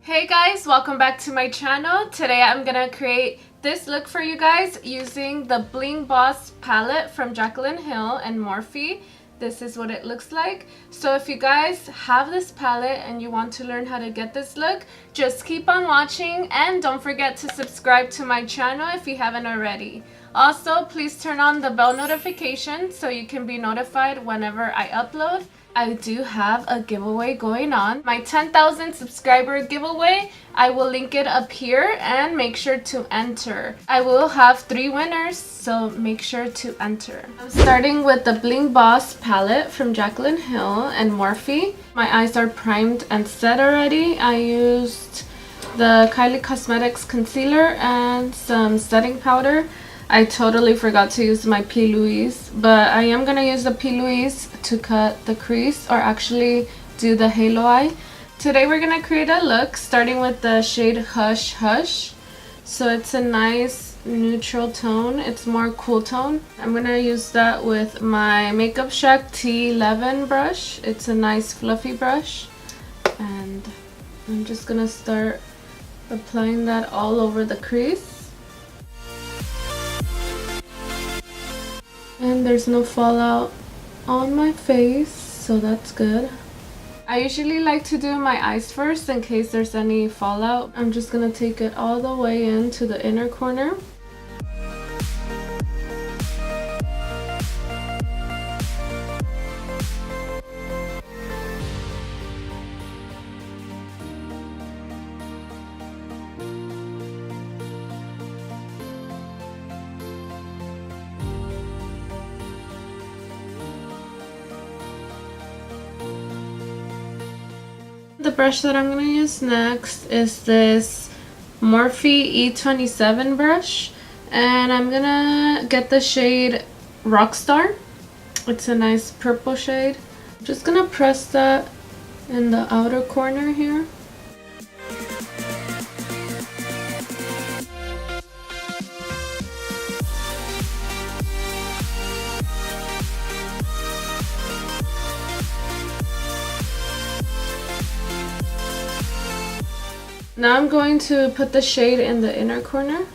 Hey guys, welcome back to my channel. Today I'm gonna create this look for you guys using the Bling Boss palette from Jaclyn Hill and Morphe. This is what it looks like. So if you guys have this palette and you want to learn how to get this look, just keep on watching and don't forget to subscribe to my channel if you haven't already. Also, please turn on the bell notification so you can be notified whenever I upload. I do have a giveaway going on. My 10,000 subscriber giveaway. I will link it up here and make sure to enter. I will have 3 winners, so make sure to enter. I'm starting with the Bling Boss palette from Jaclyn Hill and Morphe. My eyes are primed and set already. I used the Kylie Cosmetics concealer and some setting powder. I totally forgot to use my P. Louise, but I am going to use the P. Louise to cut the crease, or actually do the halo eye. Today we're going to create a look starting with the shade Hush Hush. So it's a nice neutral tone. It's more cool tone. I'm going to use that with my Makeup Shack T11 brush. It's a nice fluffy brush. And I'm just going to start applying that all over the crease. And there's no fallout on my face, so that's good. I usually like to do my eyes first in case there's any fallout. I'm just gonna take it all the way into the inner corner. The brush that I'm going to use next is this Morphe E27 brush, and I'm going to get the shade Rockstar. It's a nice purple shade. I'm just going to press that in the outer corner here. Now I'm going to put the shade in the inner corner.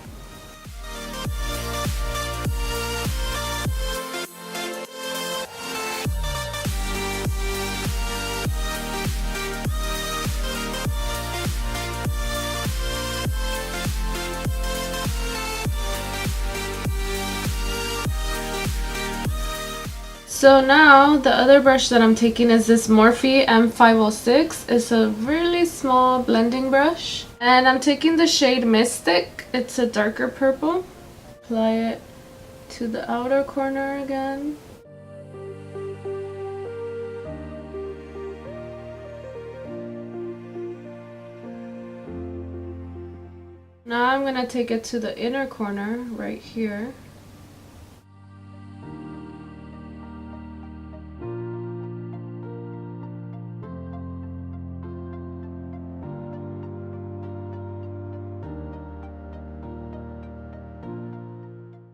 So now the other brush that I'm taking is this Morphe M506. It's a really small blending brush. And I'm taking the shade Mystic. It's a darker purple. Apply it to the outer corner again. Now I'm going to take it to the inner corner right here.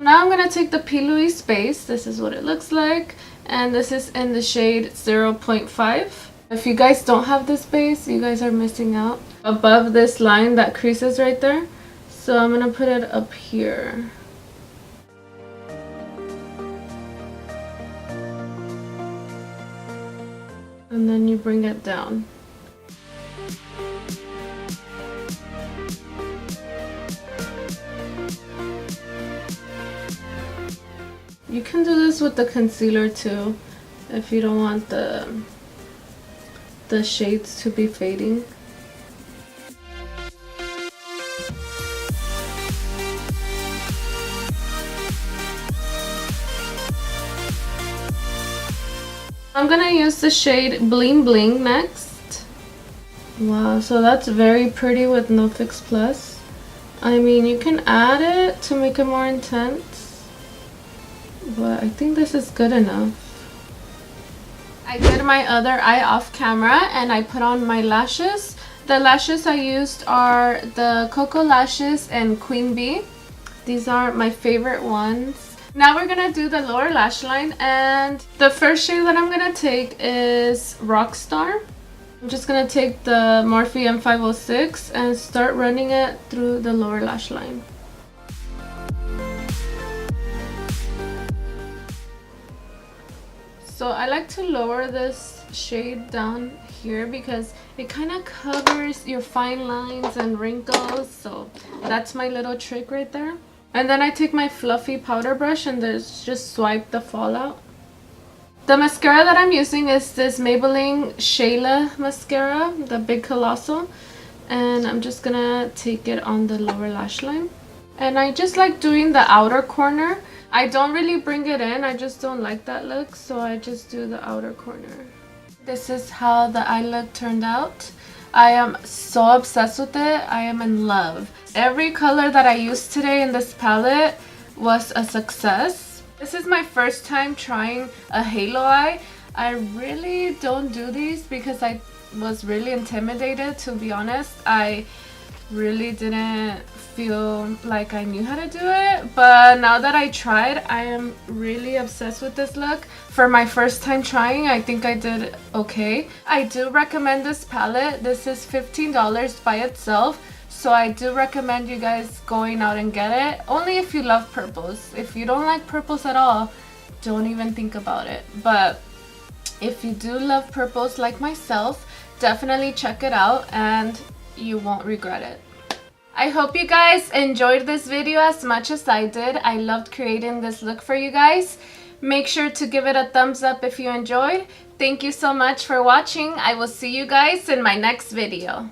Now I'm going to take the P. Louise base. This is what it looks like. And this is in the shade 0.5. If you guys don't have this base, you guys are missing out. Above this line that creases right there. So I'm going to put it up here. And then you bring it down. You can do this with the concealer too, if you don't want the shades to be fading. I'm gonna use the shade Bling Bling next. Wow, so that's very pretty with No Fix Plus. I mean, you can add it to make it more intense, but I think this is good enough. I did my other eye off camera and I put on my lashes. The lashes I used are the Cocoa Lashes and Queen Bee. These are my favorite ones. Now we're gonna do the lower lash line, and the first shade that I'm gonna take is Rockstar. I'm just gonna take the Morphe M506 and start running it through the lower lash line. So I like to lower this shade down here because it kind of covers your fine lines and wrinkles, so that's my little trick right there. And then I take my fluffy powder brush and just swipe the fallout. The mascara that I'm using is this Maybelline Shayla mascara, the Big Colossal, and I'm just gonna take it on the lower lash line. And I just like doing the outer corner. I don't really bring it in, I just don't like that look, so I just do the outer corner. This is how the eye look turned out. I am so obsessed with it. I am in love. Every color that I used today in this palette was a success. This is my first time trying a halo eye. I really don't do these because I was really intimidated, to be honest. I really didn't feel like I knew how to do it, but now that I tried, I am really obsessed with this look. For my first time trying, I think I did okay. I do recommend this palette. This is $15 by itself, so I do recommend you guys going out and get it, only if you love purples. If you don't like purples at all, don't even think about it. But if you do love purples like myself, definitely check it out and you won't regret it. I hope you guys enjoyed this video as much as I did. I loved creating this look for you guys. Make sure to give it a thumbs up if you enjoyed. Thank you so much for watching. I will see you guys in my next video.